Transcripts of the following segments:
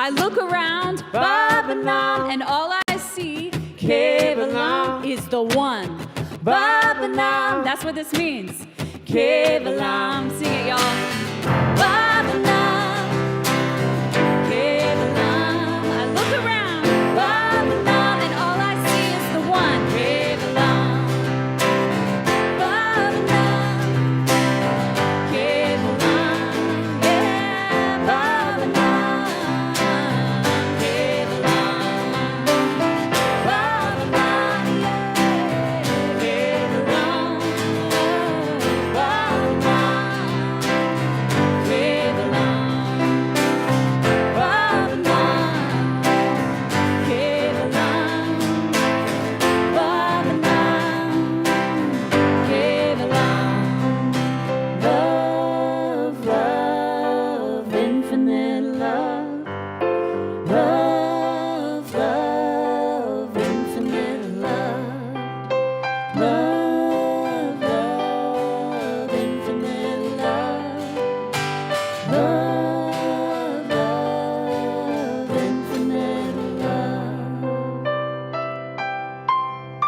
I look around, Babylon, and all I see, Babylon, is the one. Babylon, that's what this means. Babylon, sing it, y'all. Babylon, Babylon. I look around, Babylon, and all I see is the one. Babylon, Babylon, Babylon, yeah, Babylon, Babylon,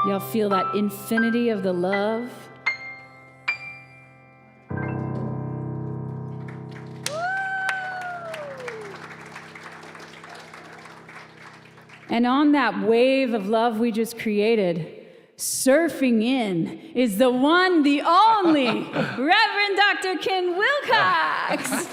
Y'all feel that infinity of the love? And on that wave of love we just created, surfing in is the one, the only, Reverend Dr. Ken Wilcox.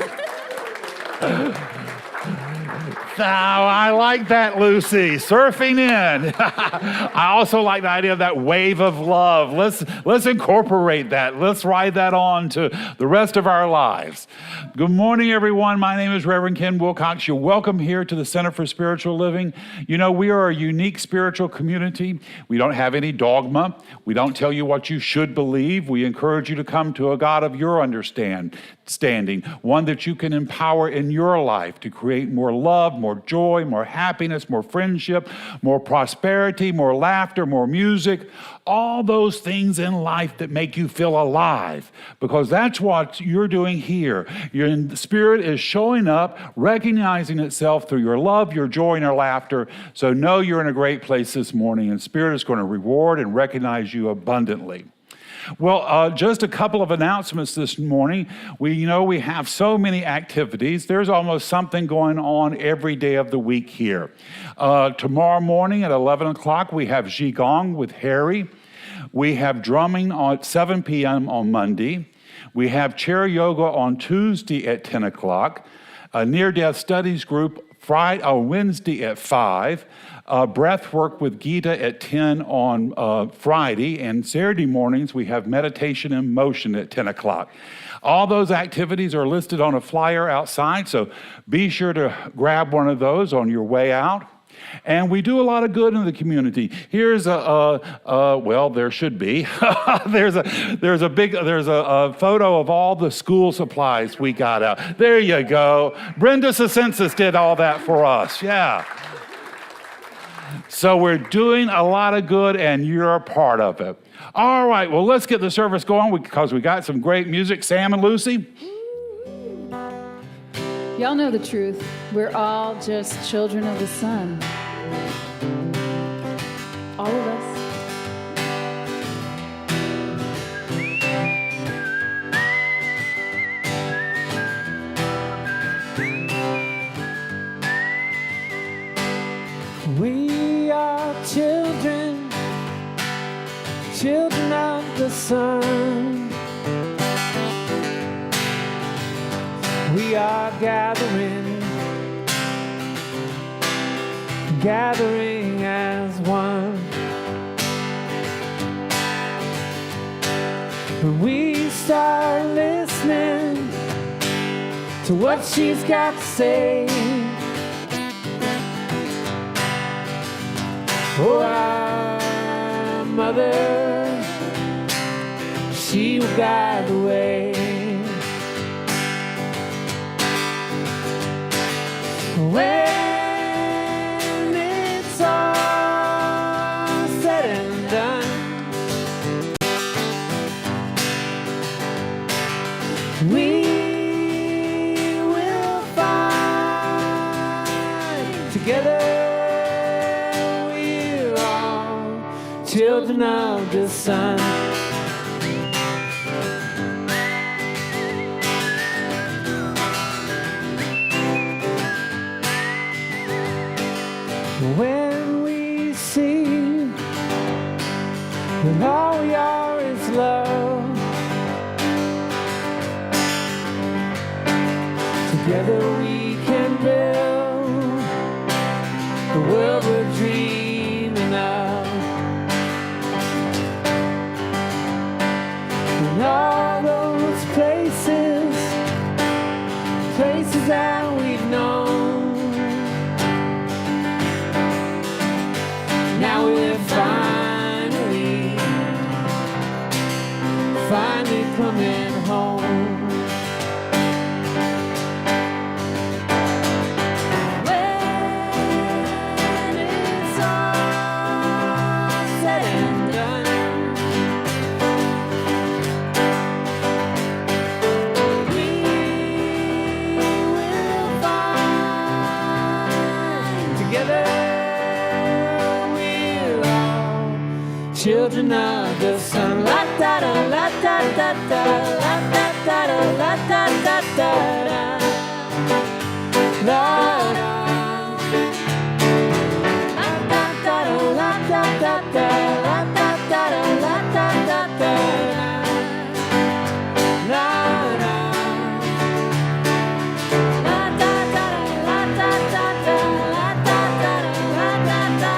Now, I like that, Lucy. Surfing in. I also like the idea of that wave of love. Let's incorporate that. Let's ride that on to the rest of our lives. Good morning, everyone. My name is Reverend Ken Wilcox. You're welcome here to the Center for Spiritual Living. You know, we are a unique spiritual community. We don't have any dogma. We don't tell you what you should believe. We encourage you to come to a God of your understanding, one that you can empower in your life to create more love, more joy, more happiness, more friendship, more prosperity, more laughter, more music, all those things in life that make you feel alive, because that's what you're doing here. Your spirit is showing up, recognizing itself through your love, your joy, and your laughter. So know you're in a great place this morning, and Spirit is going to reward and recognize you abundantly. Well, just a couple of announcements this morning. We have so many activities. There's almost something going on every day of the week here. Tomorrow morning at 11 o'clock, we have Qigong with Harry. We have drumming at 7 p.m. on Monday. We have chair yoga on Tuesday at 10 o'clock. A near-death studies group Wednesday at 5. Breath work with Gita at 10 on Friday, and Saturday mornings we have meditation and motion at 10 o'clock. All those activities are listed on a flyer outside, so be sure to grab one of those on your way out. And we do a lot of good in the community. Here's there should be. there's a photo of all the school supplies we got out. There you go. Brenda Sacensis did all that for us. Yeah. So we're doing a lot of good, and you're a part of it. All right, well, let's get the service going because we got some great music. Sam and Lucy? Y'all know the truth. We're all just children of the sun. All of us. We are children of the sun. We are gathering as one. When we start listening to what she's got to say, oh, our mother, she will guide the way. When it's all said and done, we will find we're all children of the sun. When we see that all we are is love, together we can build the world we're dreaming of. And all those places that we've known, now we're finally coming home. When it's all said and done, we will find together children of the sun. La da da la da da da la da da da la da da da da la da la da da da la da da da la da da da la da la da da la da da da la da da la da da da.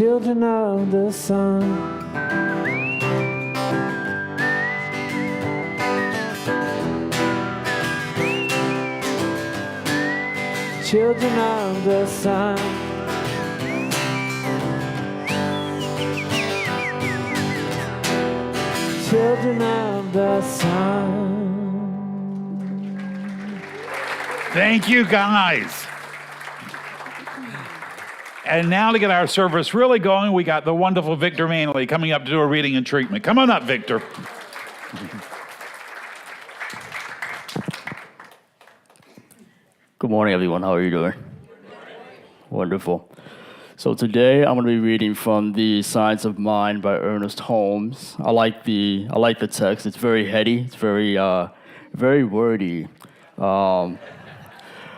Children of the sun. Children of the sun. Children of the sun. Thank you, guys. And now to get our service really going, we got the wonderful Victor Manley coming up to do a reading and treatment. Come on up, Victor. Good morning, everyone. How are you doing? Wonderful. So today I'm going to be reading from the Science of Mind by Ernest Holmes. I like the text. It's very heady. It's very wordy.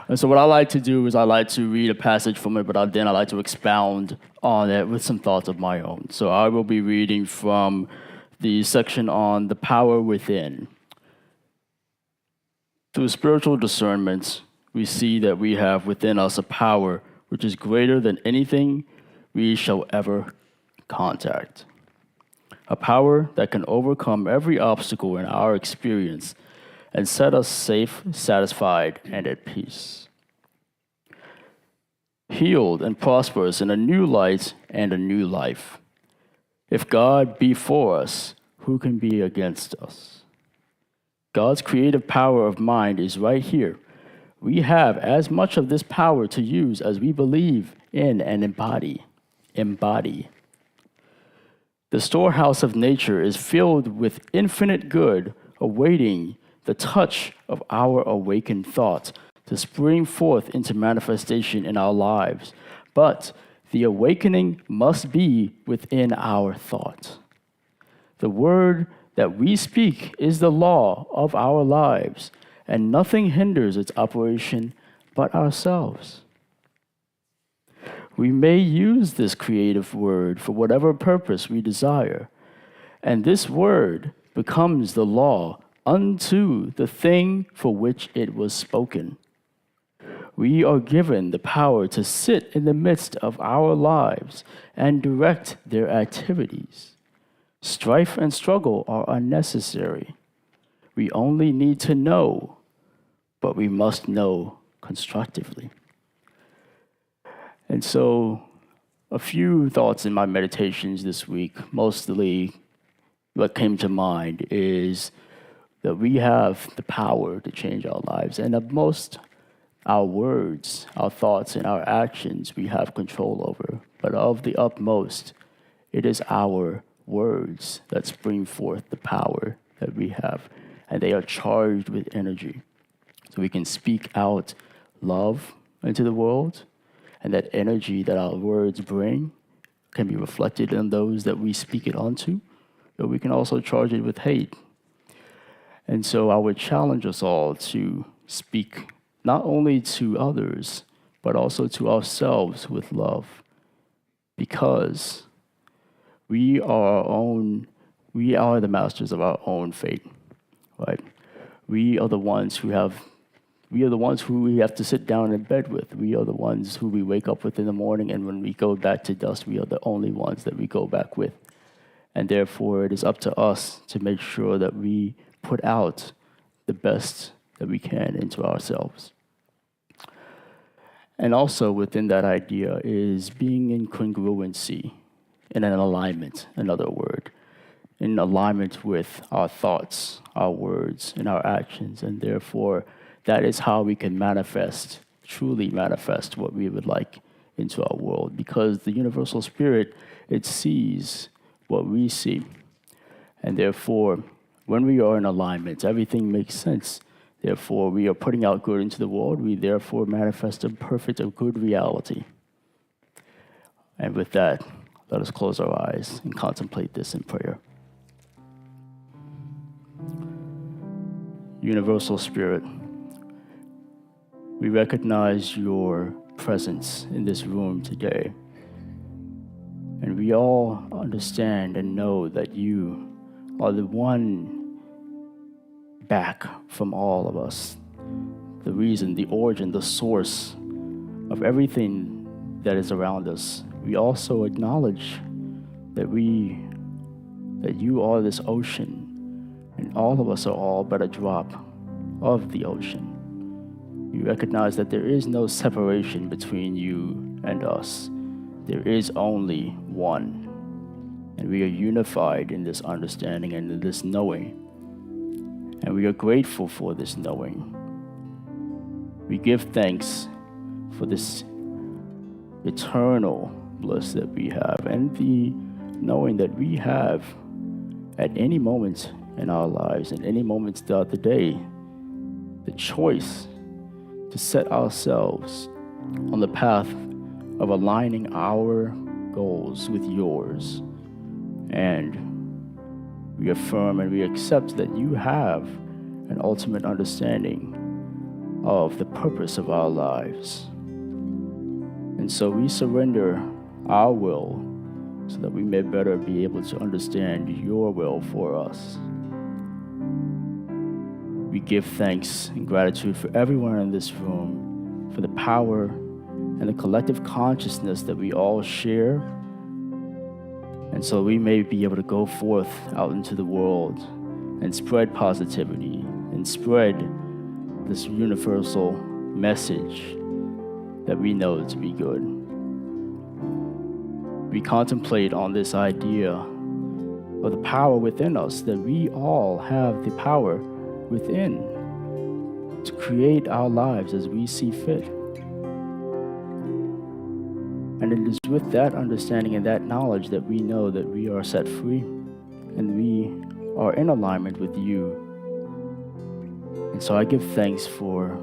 And so what I like to do is I like to read a passage from it, but then I like to expound on it with some thoughts of my own. So I will be reading from the section on the power within. Through spiritual discernment, we see that we have within us a power which is greater than anything we shall ever contact. A power that can overcome every obstacle in our experience and set us safe, satisfied, and at peace. Healed and prosperous in a new light and a new life. If God be for us, who can be against us? God's creative power of mind is right here. We have as much of this power to use as we believe in and embody. The storehouse of nature is filled with infinite good, awaiting the touch of our awakened thought to spring forth into manifestation in our lives. But the awakening must be within our thought. The word that we speak is the law of our lives, and nothing hinders its operation but ourselves. We may use this creative word for whatever purpose we desire, and this word becomes the law unto the thing for which it was spoken. We are given the power to sit in the midst of our lives and direct their activities. Strife and struggle are unnecessary. We only need to know, but we must know constructively. And so, a few thoughts in my meditations this week, mostly what came to mind is that we have the power to change our lives, and of most our words, our thoughts, and our actions we have control over. But of the utmost, it is our words that spring forth the power that we have, and they are charged with energy. So we can speak out love into the world, and that energy that our words bring can be reflected in those that we speak it onto, but we can also charge it with hate. And so I would challenge us all to speak not only to others, but also to ourselves with love, because we are the masters of our own fate, right? We are the ones who we have to sit down in bed with. We are the ones who we wake up with in the morning, and when we go back to dust, we are the only ones that we go back with. And therefore, it is up to us to make sure that we put out the best that we can into ourselves. And also within that idea is being in congruency, in an alignment, another word, in alignment with our thoughts, our words, and our actions. And therefore, that is how we can truly manifest what we would like into our world. Because the universal spirit, it sees what we see. And therefore, when we are in alignment, everything makes sense. Therefore, we are putting out good into the world. We therefore manifest a perfect, a good reality. And with that, let us close our eyes and contemplate this in prayer. Universal Spirit, we recognize your presence in this room today. And we all understand and know that you are the one back from all of us, the reason, the origin, the source of everything that is around us. We also acknowledge that you are this ocean, and all of us are all but a drop of the ocean. We recognize that there is no separation between you and us. There is only one, and we are unified in this understanding and in this knowing. And we are grateful for this knowing. We give thanks for this eternal bliss that we have, and the knowing that we have at any moment in our lives, at any moments throughout the day, the choice to set ourselves on the path of aligning our goals with yours. And we affirm and we accept that you have an ultimate understanding of the purpose of our lives. And so we surrender our will so that we may better be able to understand your will for us. We give thanks and gratitude for everyone in this room, for the power and the collective consciousness that we all share. And so we may be able to go forth out into the world and spread positivity and spread this universal message that we know to be good. We contemplate on this idea of the power within us, that we all have the power within to create our lives as we see fit. And it is with that understanding and that knowledge that we know that we are set free and we are in alignment with you. And so I give thanks for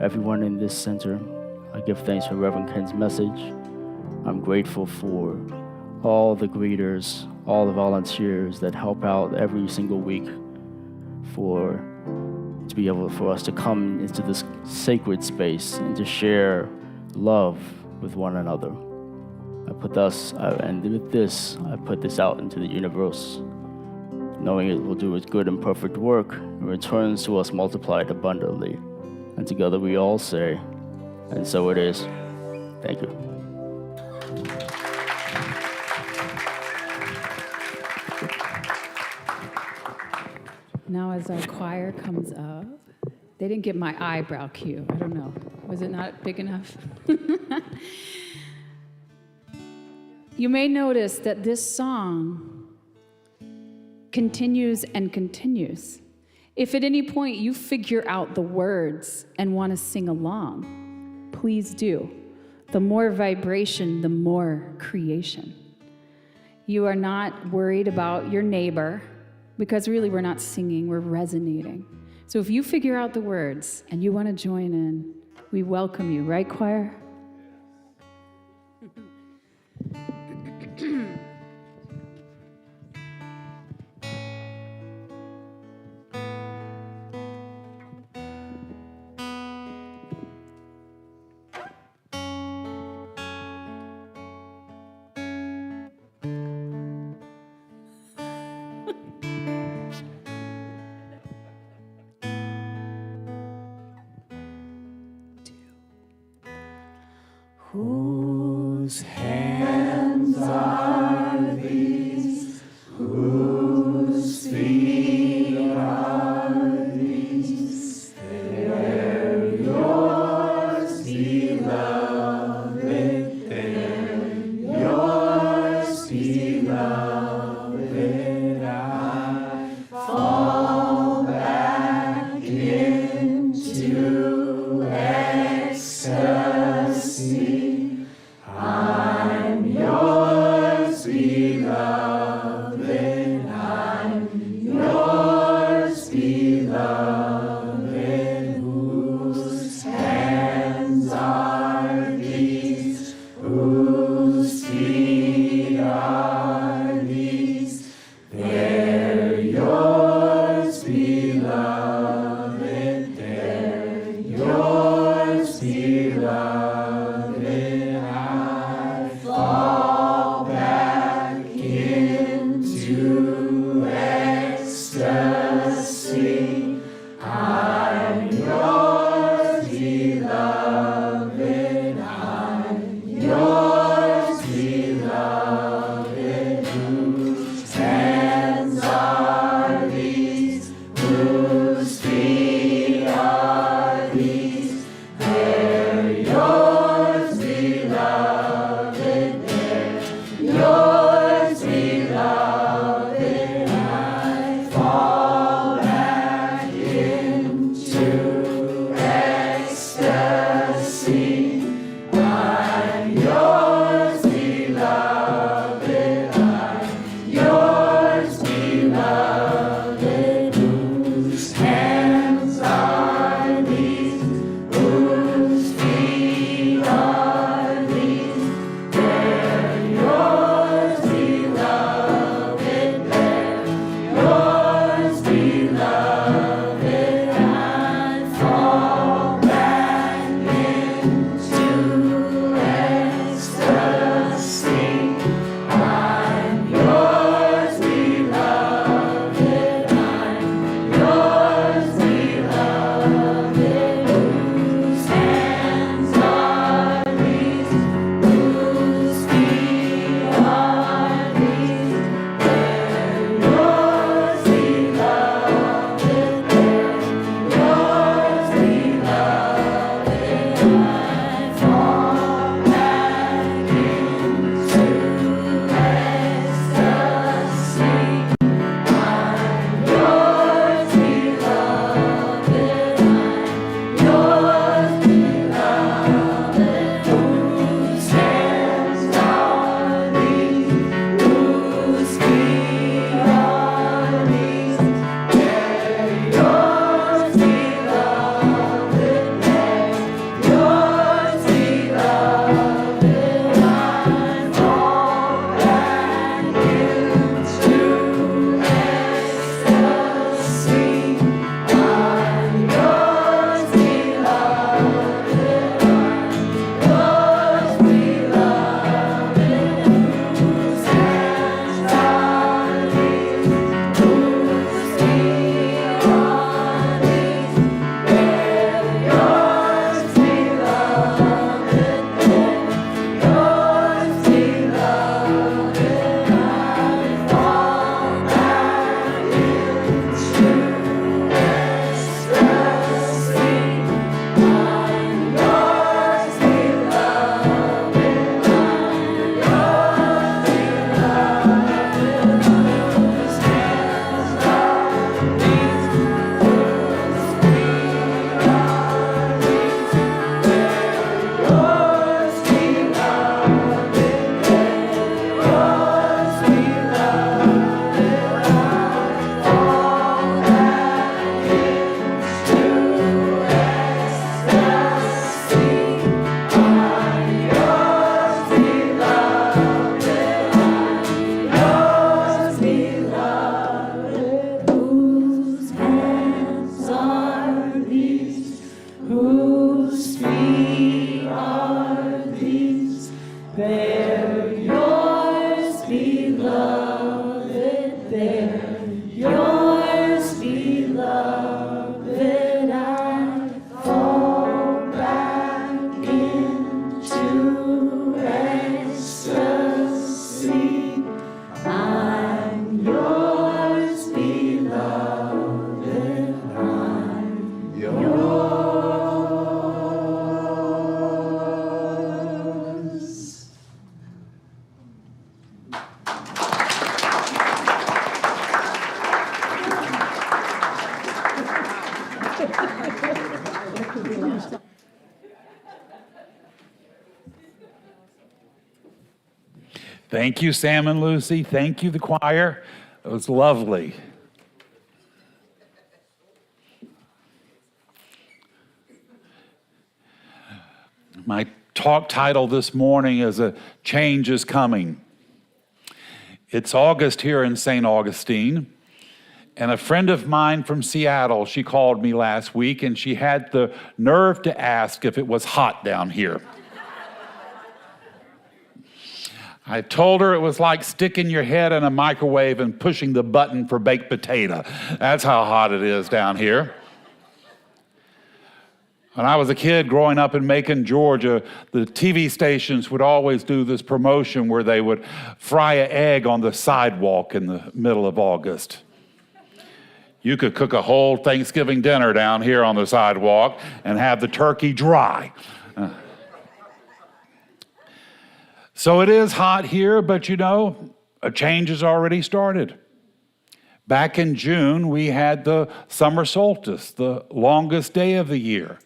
everyone in this center. I give thanks for Reverend Ken's message. I'm grateful for all the greeters, all the volunteers that help out every single week for us to come into this sacred space and to share love with one another. And with this, I put this out into the universe, knowing it will do its good and perfect work and returns to us multiplied abundantly. And together we all say, and so it is. Thank you. Now as our choir comes up, they didn't get my eyebrow cue. I don't know. Was it not big enough? You may notice that this song continues and continues. If at any point you figure out the words and want to sing along, please do. The more vibration, the more creation. You are not worried about your neighbor, because really we're not singing, we're resonating. So if you figure out the words and you want to join in, we welcome you, right, choir? Whose hands are these? Whose feet are these? They're yours, beloved. They're yours, beloved. I fall back into ecstasy. I'm yours, beloved. I'm yours, beloved. Whose hands are these? Whose feet are these? They're yours, beloved. They're yours, beloved. Fall back into ecstasy. I'm yours, beloved. I'm yours, beloved. Whose hands are these? Whose feet are these? They're yours, beloved. Yours, beloved. I fall back into ecstasy. I'm yours, beloved. Thank you, Sam and Lucy. Thank you, the choir. It was lovely. My talk title this morning is A Change is Coming. It's August here in St. Augustine, and a friend of mine from Seattle, she called me last week, and she had the nerve to ask if it was hot down here. I told her it was like sticking your head in a microwave and pushing the button for baked potato. That's how hot it is down here. When I was a kid growing up in Macon, Georgia, the TV stations would always do this promotion where they would fry an egg on the sidewalk in the middle of August. You could cook a whole Thanksgiving dinner down here on the sidewalk and have the turkey dry. So it is hot here, but you know, a change has already started. Back in June, we had the summer solstice, the longest day of the year.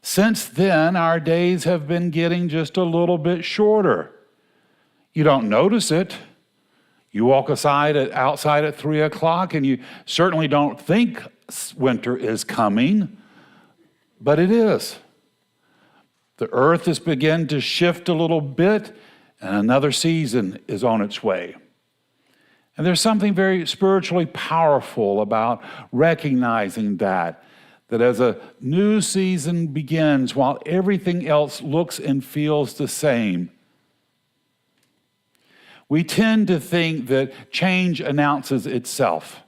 Since then, our days have been getting just a little bit shorter. You don't notice it. You walk outside at 3 o'clock and you certainly don't think winter is coming, but it is. The earth has begun to shift a little bit and another season is on its way. And there's something very spiritually powerful about recognizing that as a new season begins while everything else looks and feels the same. We tend to think that change announces itself,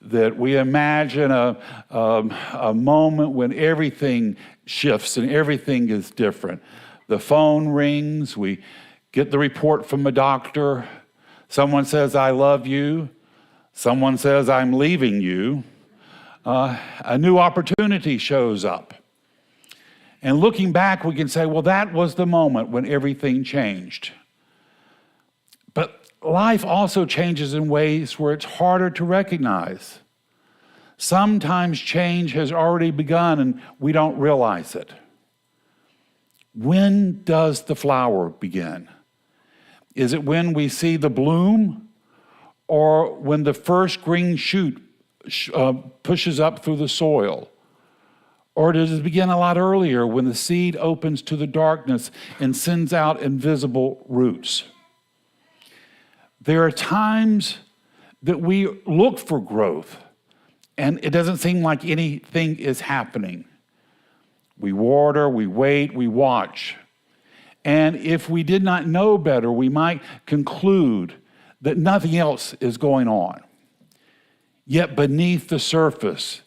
that we imagine a moment when everything shifts and everything is different. The phone rings, we get the report from a doctor, someone says, "I love you," someone says, "I'm leaving you." A new opportunity shows up. And looking back, we can say, well, that was the moment when everything changed. But life also changes in ways where it's harder to recognize. Sometimes change has already begun and we don't realize it. When does the flower begin? Is it when we see the bloom, or when the first green shoot pushes up through the soil? Or does it begin a lot earlier when the seed opens to the darkness and sends out invisible roots? There are times that we look for growth and it doesn't seem like anything is happening. We water, we wait, we watch. And if we did not know better, we might conclude that nothing else is going on. Yet beneath the surface,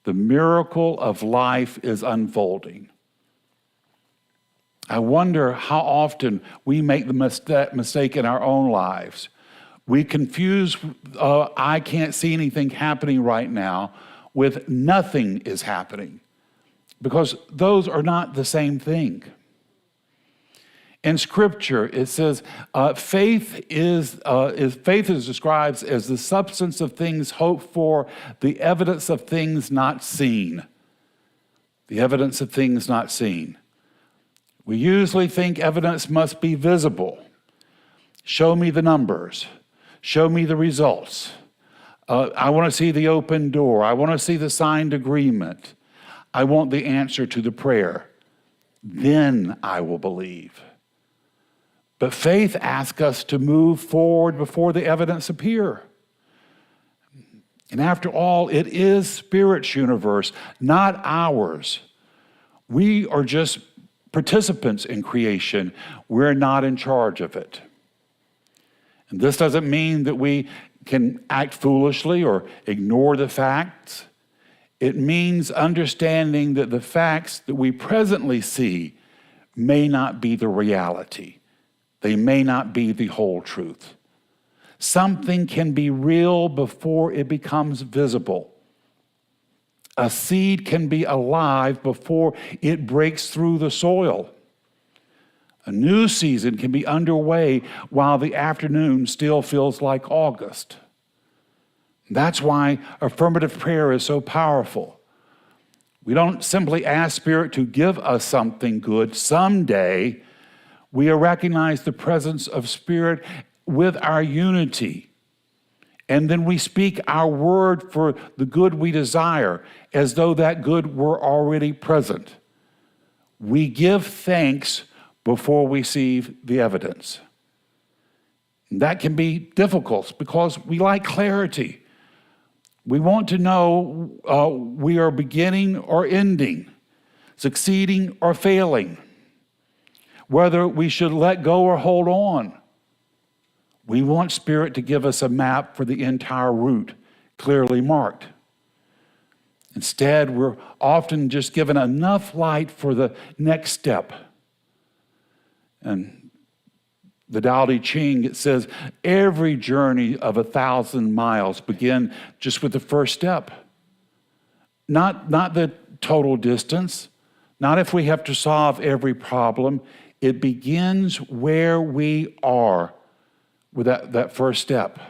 the miracle of life is unfolding. I wonder how often we make the mistake in our own lives. We confuse, I can't see anything happening right now, with nothing is happening, because those are not the same thing. In Scripture, it says faith is described as the substance of things hoped for, the evidence of things not seen. The evidence of things not seen. We usually think evidence must be visible. Show me the numbers. Show me the results. I want to see the open door. I want to see the signed agreement. I want the answer to the prayer. Then I will believe. But faith asks us to move forward before the evidence appear. And after all, it is Spirit's universe, not ours. We are just participants in creation. We're not in charge of it. And this doesn't mean that we can act foolishly or ignore the facts. It means understanding that the facts that we presently see may not be the reality. They may not be the whole truth. Something can be real before it becomes visible. A seed can be alive before it breaks through the soil. A new season can be underway while the afternoon still feels like August. That's why affirmative prayer is so powerful. We don't simply ask Spirit to give us something good someday. We recognize the presence of Spirit with our unity. And then we speak our word for the good we desire as though that good were already present. We give thanks before we see the evidence. That can be difficult because we like clarity. We want to know we are beginning or ending, succeeding or failing, whether we should let go or hold on. We want Spirit to give us a map for the entire route, clearly marked. Instead, we're often just given enough light for the next step. And the Tao Te Ching, it says, every journey of 1,000 miles begin just with the first step. Not the total distance, not if we have to solve every problem. It begins where we are with that first step.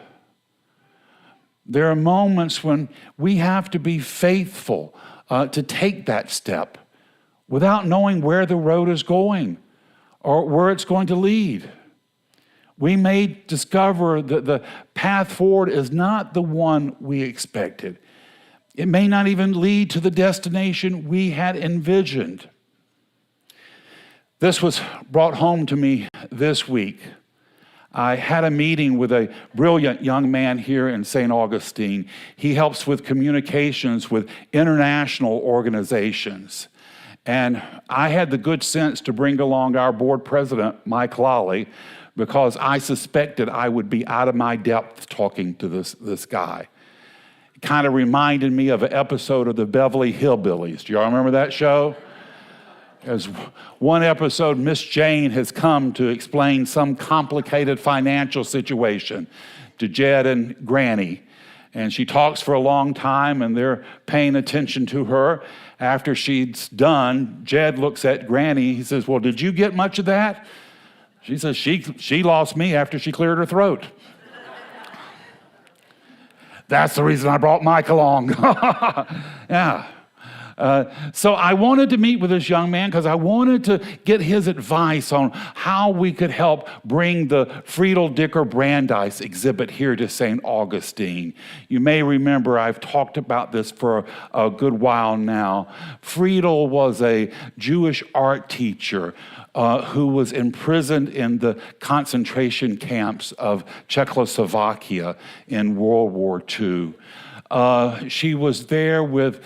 There are moments when we have to be faithful to take that step without knowing where the road is going or where it's going to lead. We may discover that the path forward is not the one we expected. It may not even lead to the destination we had envisioned. This was brought home to me this week. I had a meeting with a brilliant young man here in St. Augustine. He helps with communications with international organizations. And I had the good sense to bring along our board president, Mike Lally, because I suspected I would be out of my depth talking to this guy. It kind of reminded me of an episode of the Beverly Hillbillies. Do y'all remember that show? There's one episode, Miss Jane has come to explain some complicated financial situation to Jed and Granny. And she talks for a long time, and they're paying attention to her. After she's done, Jed looks at Granny. He says, well, did you get much of that? She says, she lost me after she cleared her throat. That's the reason I brought Mike along. Yeah. So I wanted to meet with this young man because I wanted to get his advice on how we could help bring the Friedel Dicker Brandeis exhibit here to St. Augustine. You may remember I've talked about this for a good while now. Friedel was a Jewish art teacher who was imprisoned in the concentration camps of Czechoslovakia in World War II. She was there with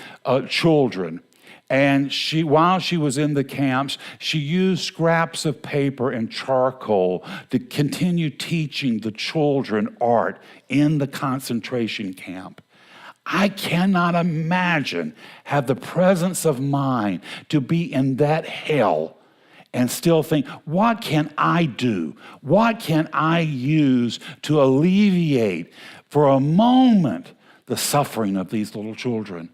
children, and while she was in the camps, she used scraps of paper and charcoal to continue teaching the children art in the concentration camp. I cannot imagine have the presence of mind to be in that hell and still think, what can I do? What can I use to alleviate for a moment the suffering of these little children?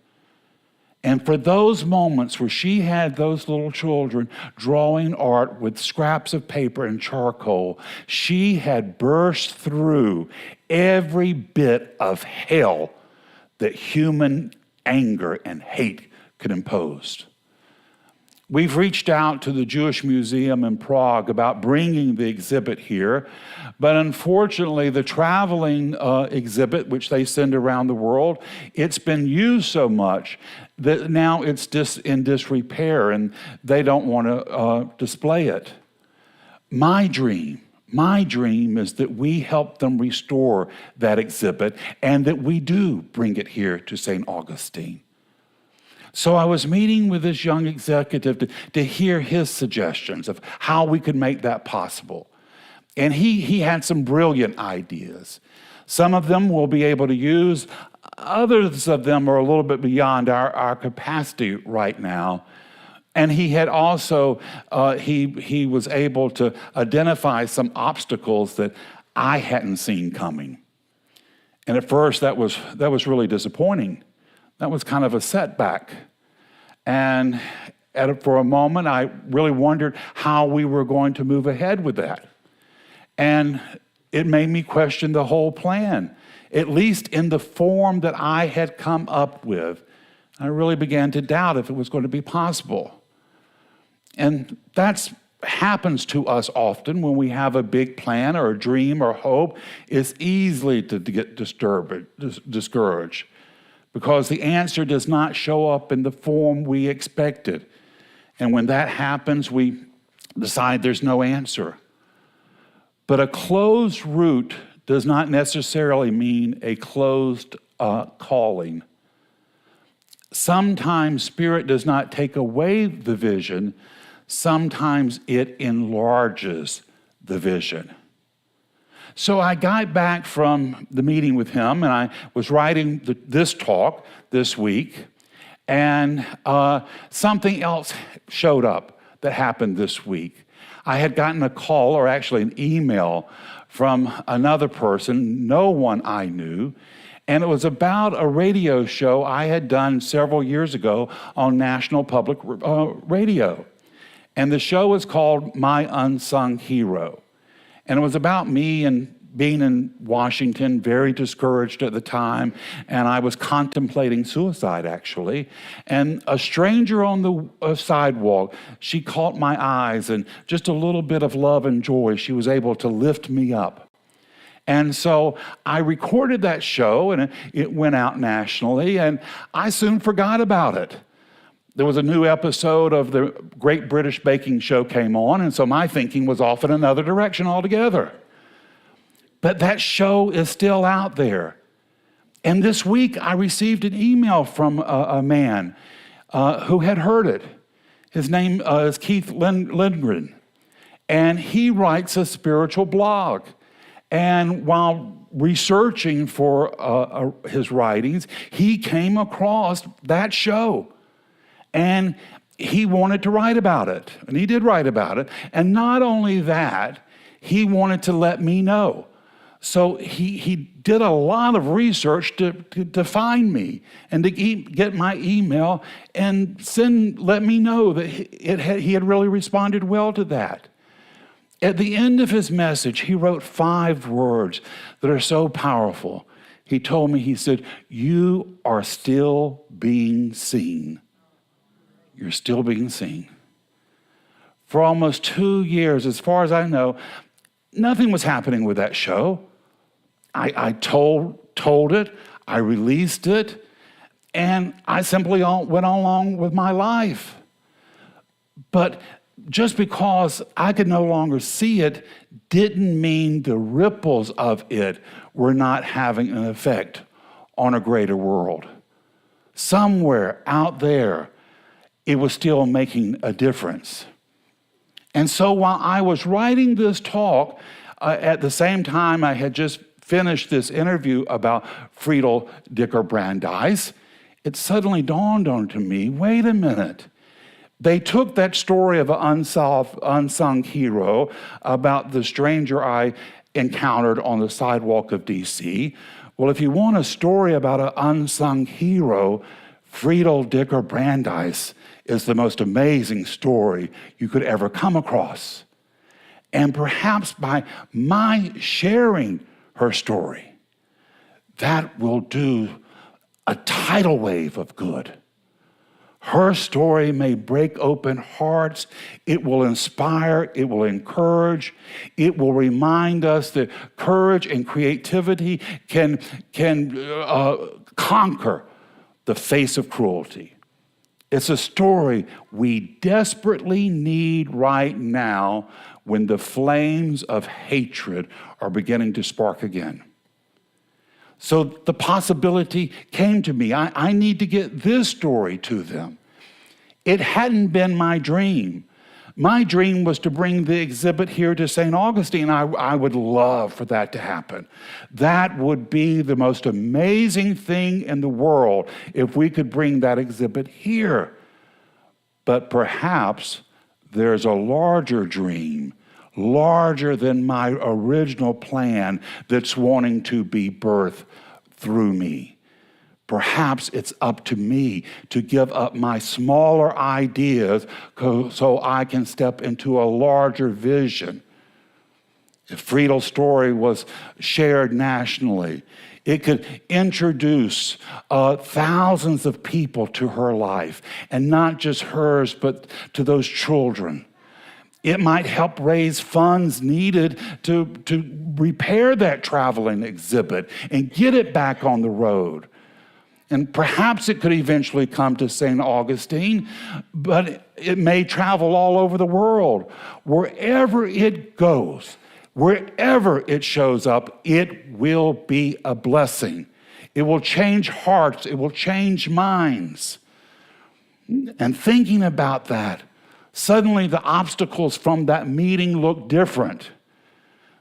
And for those moments where she had those little children drawing art with scraps of paper and charcoal, she had burst through every bit of hell that human anger and hate could impose. We've reached out to the Jewish Museum in Prague about bringing the exhibit here, but unfortunately the traveling exhibit, which they send around the world, it's been used so much that now it's in disrepair and they don't want to display it. My dream is that we help them restore that exhibit and that we do bring it here to St. Augustine. So I was meeting with this young executive to hear his suggestions of how we could make that possible. And he had some brilliant ideas. Some of them we'll be able to use. Others of them are a little bit beyond our capacity right now. And he had also, he was able to identify some obstacles that I hadn't seen coming. And at first that was really disappointing. That was kind of a setback. And for a moment, I really wondered how we were going to move ahead with that. And it made me question the whole plan, at least in the form that I had come up with. I really began to doubt if it was going to be possible. And that's happens to us often when we have a big plan or a dream or hope, it's easily to get discouraged because the answer does not show up in the form we expected. And when that happens, we decide there's no answer. But a closed route does not necessarily mean a closed calling. Sometimes Spirit does not take away the vision. Sometimes it enlarges the vision. So I got back from the meeting with him, and I was writing this talk this week, and something else showed up that happened this week. I had gotten a call, or actually an email, from another person, no one I knew, and it was about a radio show I had done several years ago on National Public Radio. And the show was called My Unsung Hero. And it was about me and being in Washington, very discouraged at the time, and I was contemplating suicide, actually. And a stranger on the sidewalk, she caught my eyes, and just a little bit of love and joy, she was able to lift me up. And so I recorded that show, and it went out nationally, and I soon forgot about it. There was a new episode of the Great British Baking Show came on, and so my thinking was off in another direction altogether. But that show is still out there. And this week, I received an email from a man who had heard it. His name is Keith Lindgren, and he writes a spiritual blog. And while researching for his writings, he came across that show. And he wanted to write about it, and he did write about it. And not only that, he wanted to let me know. So he did a lot of research to find me and to get my email and let me know that he had really responded well to that. At the end of his message, he wrote 5 words that are so powerful. He told me, he said, "You are still being seen. You're still being seen." For almost 2 years, as far as I know, nothing was happening with that show. I told it, I released it, and I simply went along with my life. But just because I could no longer see it didn't mean the ripples of it were not having an effect on a greater world. Somewhere out there, it was still making a difference. And so while I was writing this talk, at the same time I had just finished this interview about Friedel Dicker Brandeis, it suddenly dawned on me, wait a minute. They took that story of an unsung hero about the stranger I encountered on the sidewalk of D.C. Well, if you want a story about an unsung hero, Friedel Dicker Brandeis is the most amazing story you could ever come across. And perhaps by my sharing her story, that will do a tidal wave of good. Her story may break open hearts. It will inspire. It will encourage. It will remind us that courage and creativity can conquer the face of cruelty. It's a story we desperately need right now when the flames of hatred are beginning to spark again. So the possibility came to me. I need to get this story to them. It hadn't been my dream. My dream was to bring the exhibit here to St. Augustine. I would love for that to happen. That would be the most amazing thing in the world if we could bring that exhibit here. But perhaps there's a larger dream, larger than my original plan, that's wanting to be birthed through me. Perhaps it's up to me to give up my smaller ideas so I can step into a larger vision. If Friedel's story was shared nationally, it could introduce thousands of people to her life, and not just hers, but to those children. It might help raise funds needed to repair that traveling exhibit and get it back on the road. And perhaps it could eventually come to St. Augustine, but it may travel all over the world. Wherever it goes, wherever it shows up, it will be a blessing. It will change hearts. It will change minds. And thinking about that, suddenly the obstacles from that meeting look different.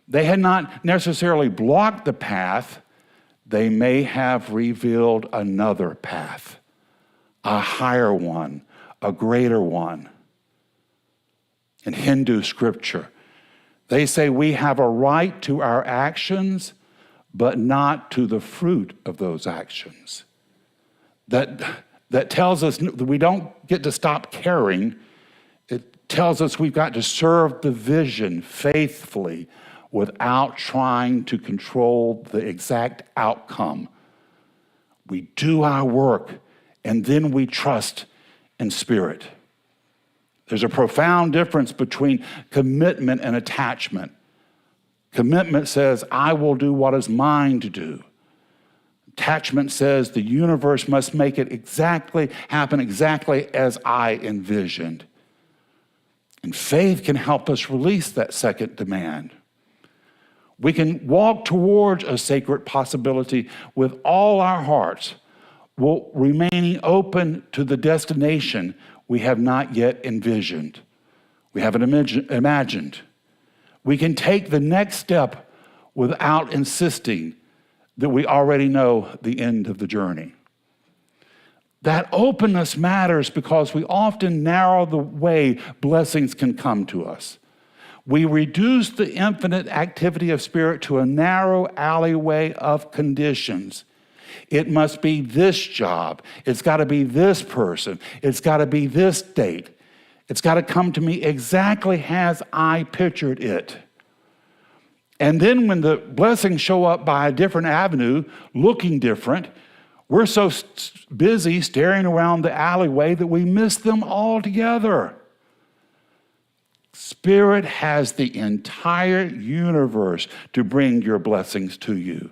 They had not necessarily blocked the path. They may have revealed another path, a higher one, a greater one. In Hindu scripture, they say we have a right to our actions, but not to the fruit of those actions. That tells us that we don't get to stop caring. It tells us we've got to serve the vision faithfully without trying to control the exact outcome. We do our work, and then we trust in Spirit. There's a profound difference between commitment and attachment. Commitment says, I will do what is mine to do. Attachment says the universe must make it happen exactly as I envisioned. And faith can help us release that second demand. We can walk towards a sacred possibility with all our hearts, while remaining open to the destination we have not yet envisioned. We haven't imagined. We can take the next step without insisting that we already know the end of the journey. That openness matters because we often narrow the way blessings can come to us. We reduce the infinite activity of Spirit to a narrow alleyway of conditions. It must be this job. It's got to be this person. It's got to be this date. It's got to come to me exactly as I pictured it. And then when the blessings show up by a different avenue, looking different, we're so busy staring around the alleyway that we miss them altogether. Spirit has the entire universe to bring your blessings to you.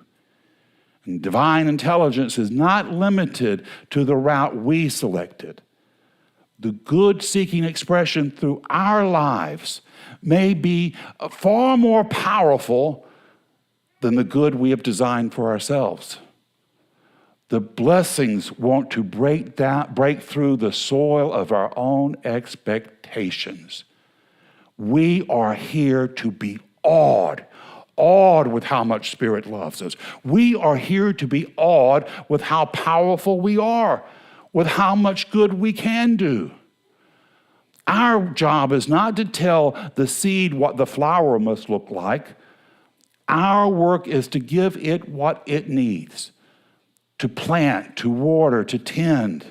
And divine intelligence is not limited to the route we selected. The good-seeking expression through our lives may be far more powerful than the good we have designed for ourselves. The blessings want to break through the soil of our own expectations. We are here to be awed with how much Spirit loves us. We are here to be awed with how powerful we are, with how much good we can do. Our job is not to tell the seed what the flower must look like. Our work is to give it what it needs, to plant, to water, to tend,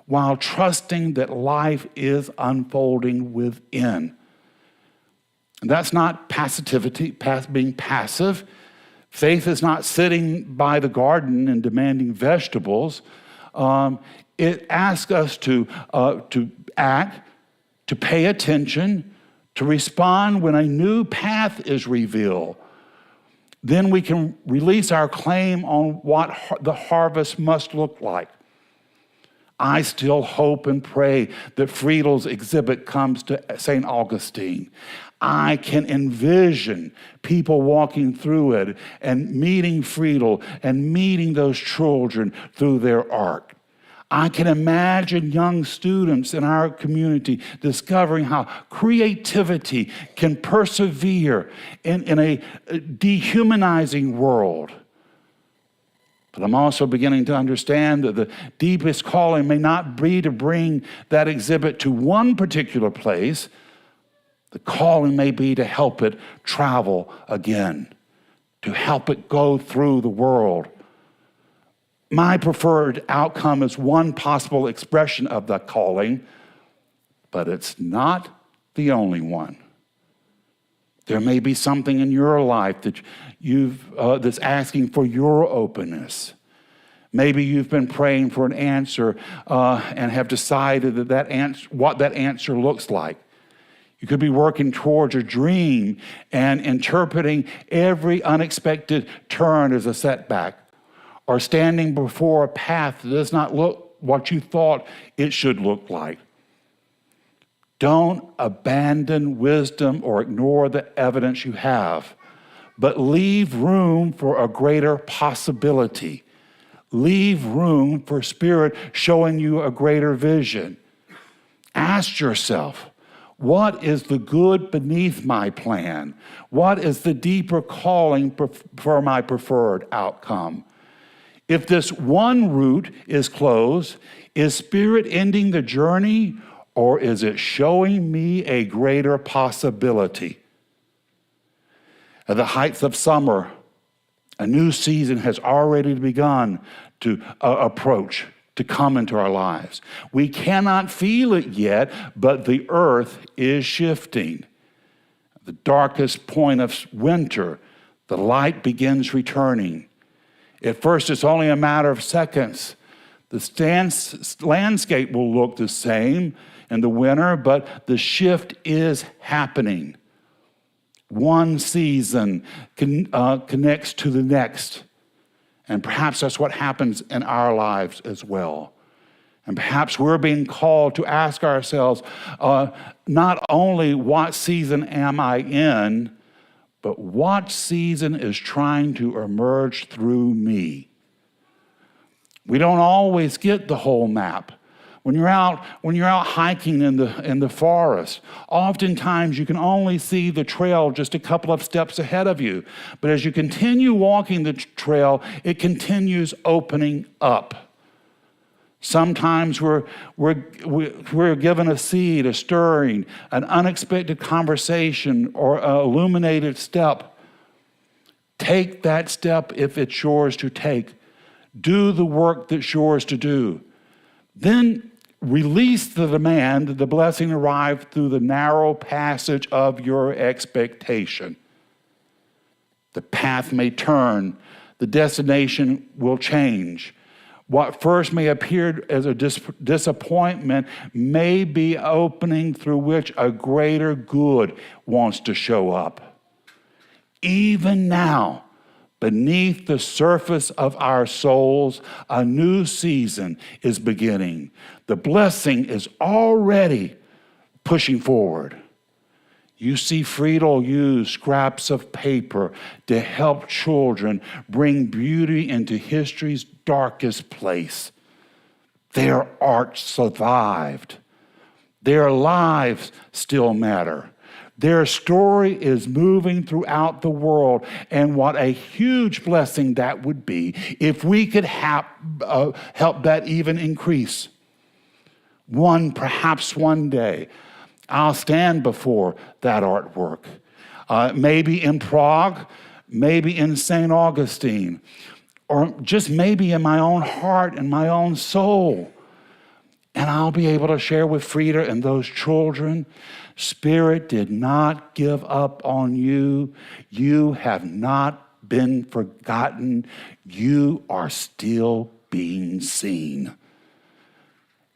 while trusting that life is unfolding within. And that's not passivity, being passive. Faith is not sitting by the garden and demanding vegetables. It asks us to act, to pay attention, to respond when a new path is revealed. Then we can release our claim on what the harvest must look like. I still hope and pray that Friedel's exhibit comes to St. Augustine. I can envision people walking through it and meeting Friedel and meeting those children through their art. I can imagine young students in our community discovering how creativity can persevere in a dehumanizing world. But I'm also beginning to understand that the deepest calling may not be to bring that exhibit to one particular place. The calling may be to help it travel again, to help it go through the world. My preferred outcome is one possible expression of that calling, but it's not the only one. There may be something in your life that that's asking for your openness. Maybe you've been praying for an answer and have decided what that answer looks like. You could be working towards a dream and interpreting every unexpected turn as a setback, or standing before a path that does not look what you thought it should look like. Don't abandon wisdom or ignore the evidence you have, but leave room for a greater possibility. Leave room for Spirit showing you a greater vision. Ask yourself, what is the good beneath my plan? What is the deeper calling for my preferred outcome? If this one route is closed, is Spirit ending the journey, or is it showing me a greater possibility? At the heights of summer, a new season has already begun to approach, to come into our lives. We cannot feel it yet, but the earth is shifting. The darkest point of winter, the light begins returning. At first, it's only a matter of seconds. The landscape will look the same in the winter, but the shift is happening. One season connects to the next. And perhaps that's what happens in our lives as well. And perhaps we're being called to ask ourselves, not only what season am I in, but what season is trying to emerge through me? We don't always get the whole map. When you're out hiking in the forest, oftentimes you can only see the trail just a couple of steps ahead of you. But as you continue walking the trail, it continues opening up. Sometimes we're given a seed, a stirring, an unexpected conversation, or an illuminated step. Take that step if it's yours to take. Do the work that's yours to do. Then release the demand that the blessing arrive through the narrow passage of your expectation. The path may turn. The destination will change. What first may appear as a disappointment may be opening through which a greater good wants to show up. Even now, beneath the surface of our souls, a new season is beginning. The blessing is already pushing forward. You see Friedel use scraps of paper to help children bring beauty into history's darkest place. Their art survived. Their lives still matter. Their story is moving throughout the world, and what a huge blessing that would be if we could help that even increase. Perhaps one day, I'll stand before that artwork. Maybe in Prague, maybe in St. Augustine, or just maybe in my own heart and my own soul. And I'll be able to share with Frida and those children, Spirit did not give up on you. You have not been forgotten. You are still being seen.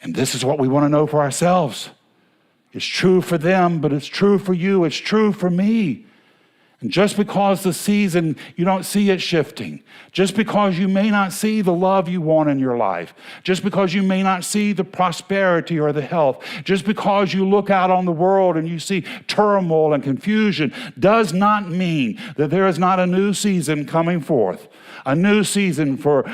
And this is what we want to know for ourselves. It's true for them, but it's true for you. It's true for me. And just because the season, you don't see it shifting, just because you may not see the love you want in your life, just because you may not see the prosperity or the health, just because you look out on the world and you see turmoil and confusion, does not mean that there is not a new season coming forth. A new season for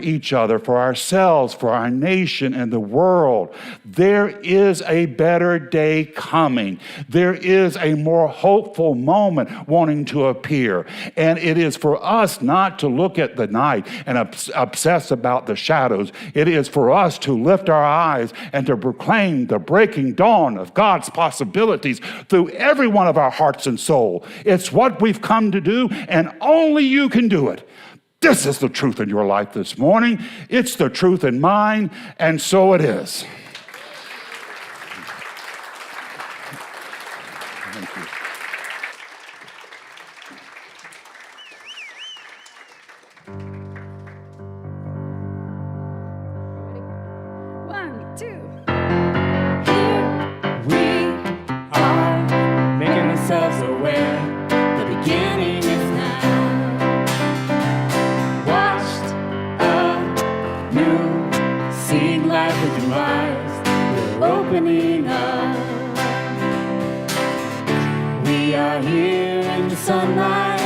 each other, for ourselves, for our nation and the world. There is a better day coming. There is a more hopeful moment wanting to appear. And it is for us not to look at the night and obsess about the shadows. It is for us to lift our eyes and to proclaim the breaking dawn of God's possibilities through every one of our hearts and soul. It's what we've come to do, and only you can do it. This is the truth in your life this morning. It's the truth in mine, and so it is. Thank you. One, two. We are opening up. We are here in the sunlight,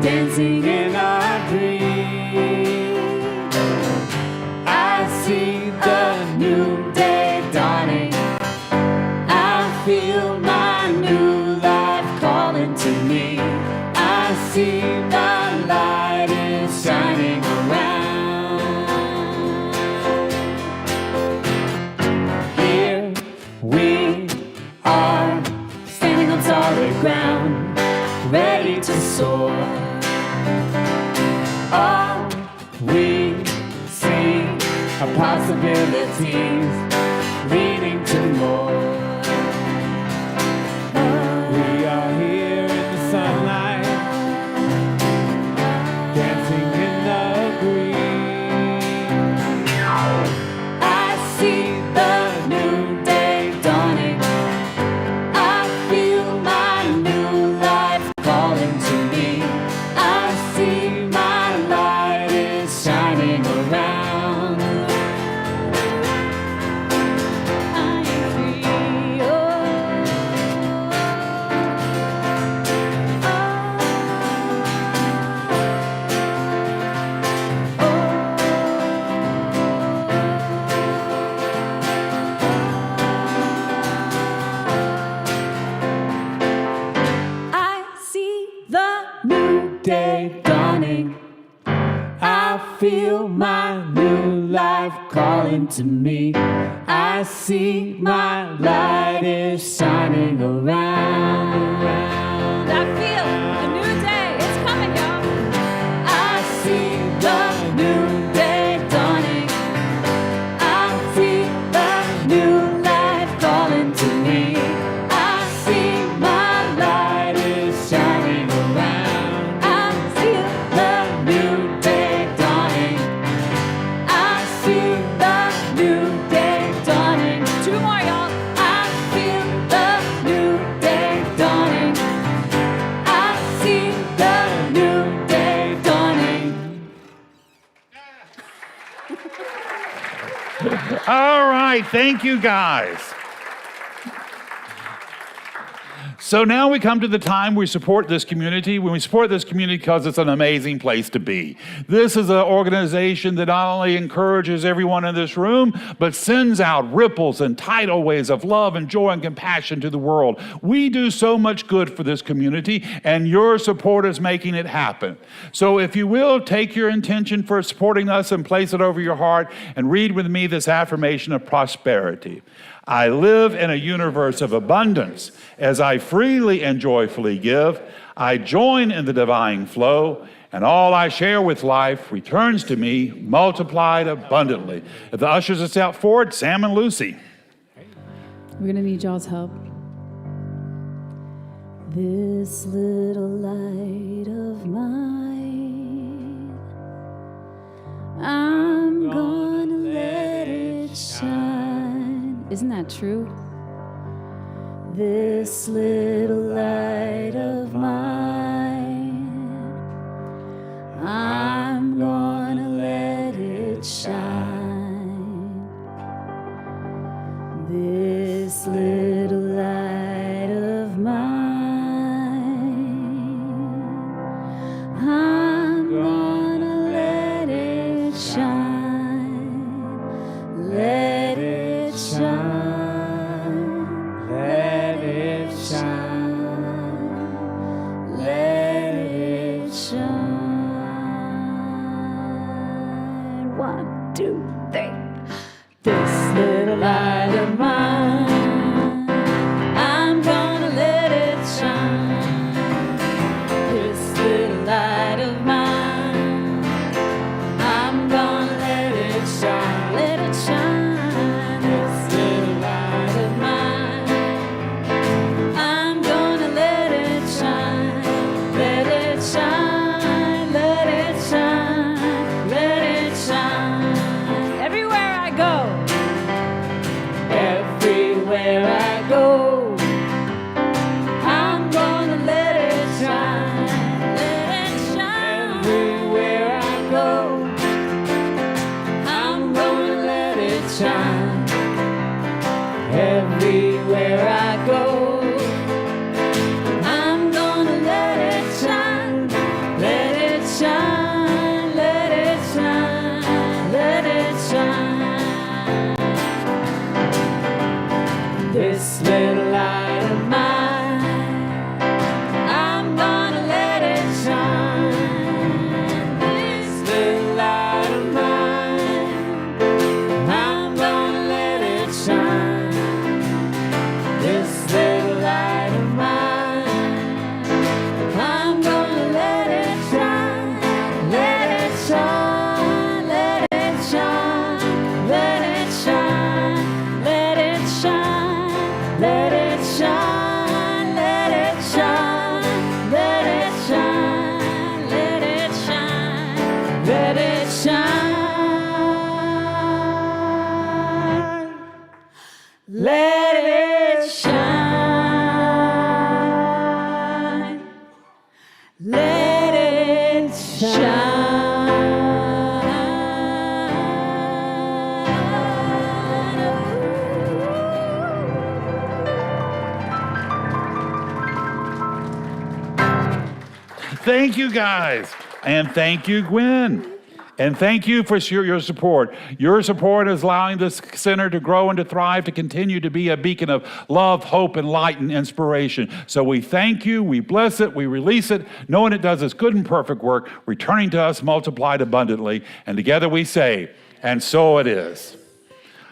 dancing in our dream. I see the new day dawning. I feel my new life calling to me. I see the light is shining around. Here we are, standing on solid ground, ready to soar. All we see are possibilities leading to more. We are here in the sunlight, dancing in the green. I see the new day dawning. I feel my new life calling to me. I see my light is shining around. I am free. I see the new day dawning. I feel my new life calling to me. I see my light is shining around. I feel a new day. It's coming, y'all. I see the new day dawning. I feel the new life calling to me. I see my light is shining around. I feel the new day dawning. I see the new day dawning. Two more, y'all. I feel the new day dawning. I see the new day dawning. All right, thank you guys. So now we come to the time we support this community. When we support this community because it's an amazing place to be. This is an organization that not only encourages everyone in this room, but sends out ripples and tidal waves of love and joy and compassion to the world. We do so much good for this community, and your support is making it happen. So if you will, take your intention for supporting us and place it over your heart and read with me this affirmation of prosperity. I live in a universe of abundance. As I freely and joyfully give, I join in the divine flow, and all I share with life returns to me multiplied abundantly. If the ushers are out forward, Sam and Lucy. We're going to need y'all's help. This little light of mine, I'm gonna let it shine. Isn't that true? This little light of mine, I'm gonna let it shine. This little light of mine, I'm gonna let it shine. Let it shine. Let it shine. Let it shine. 1, 2, 3. This little light of mine, I'm gonna let it shine. This little light of mine, I'm gonna let it shine. Let it shine. This little light of mine, I'm gonna let it shine. Let it shine. Let it shine. Let it shine. Everywhere I go. Thank you, guys. And thank you, Gwen. And thank you for your support. Your support is allowing this center to grow and to thrive, to continue to be a beacon of love, hope, and light and inspiration. So we thank you, we bless it, we release it, knowing it does its good and perfect work, returning to us multiplied abundantly. And together we say, and so it is.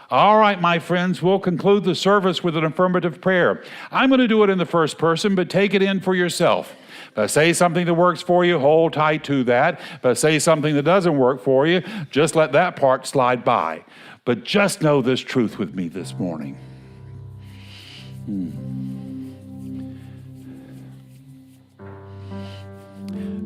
All right, my friends, we'll conclude the service with an affirmative prayer. I'm going to do it in the first person, but take it in for yourself. If I say something that works for you, hold tight to that. If I say something that doesn't work for you, just let that part slide by. But just know this truth with me this morning.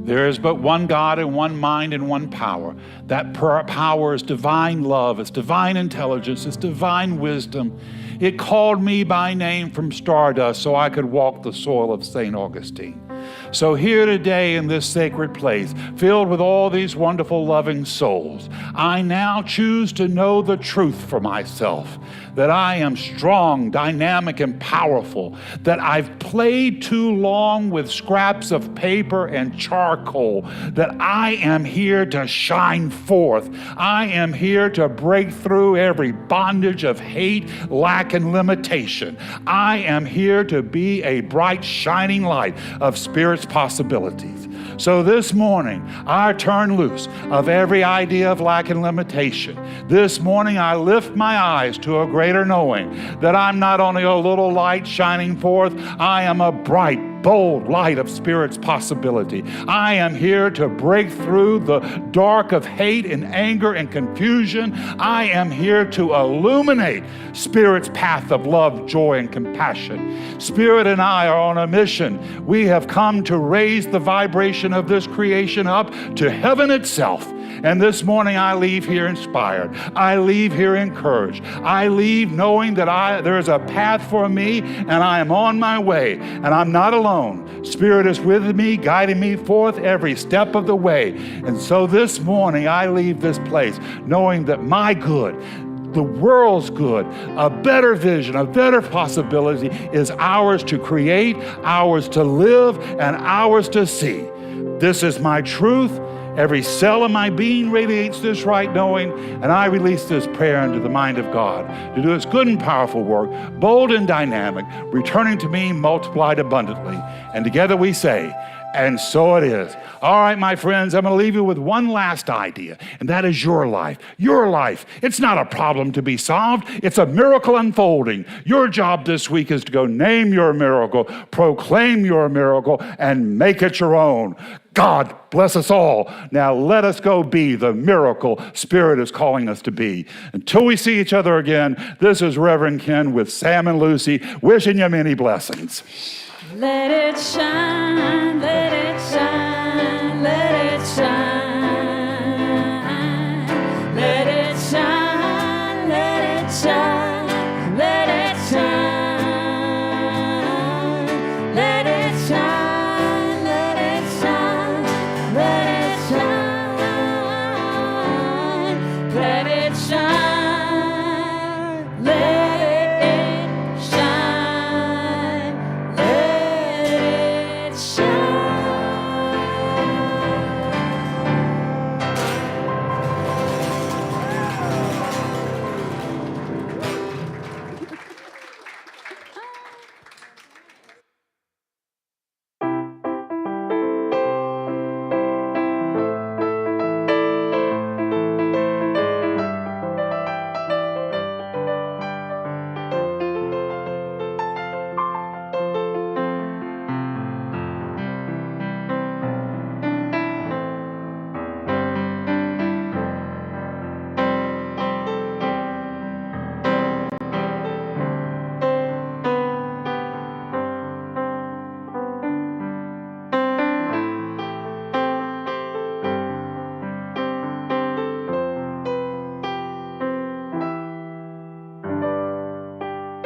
There is but one God and one mind and one power. That power is divine love, it's divine intelligence, it's divine wisdom. It called me by name from stardust so I could walk the soil of St. Augustine. So here today in this sacred place, filled with all these wonderful loving souls, I now choose to know the truth for myself, that I am strong, dynamic, and powerful, that I've played too long with scraps of paper and charcoal, that I am here to shine forth. I am here to break through every bondage of hate, lack, and limitation. I am here to be a bright, shining light of Spirit's possibilities. So this morning, I turn loose of every idea of lack and limitation. This morning, I lift my eyes to a greater knowing that I'm not only a little light shining forth, I am a bright, bold light of Spirit's possibility. I am here to break through the dark of hate and anger and confusion. I am here to illuminate Spirit's path of love, joy, and compassion. Spirit and I are on a mission. We have come to raise the vibration of this creation up to heaven itself. And this morning I leave here inspired. I leave here encouraged. I leave knowing that there is a path for me and I am on my way and I'm not alone. Spirit is with me, guiding me forth every step of the way. And so this morning I leave this place knowing that my good, the world's good, a better vision, a better possibility is ours to create, ours to live, and ours to see. This is my truth. Every cell of my being radiates this right knowing, and I release this prayer into the mind of God to do its good and powerful work, bold and dynamic, returning to me multiplied abundantly. And together we say, and so it is. All right, my friends, I'm going to leave you with one last idea, and that is your life. Your life. It's not a problem to be solved. It's a miracle unfolding. Your job this week is to go name your miracle, proclaim your miracle, and make it your own. God bless us all. Now let us go be the miracle Spirit is calling us to be. Until we see each other again, this is Reverend Ken with Sam and Lucy, wishing you many blessings. Let it shine.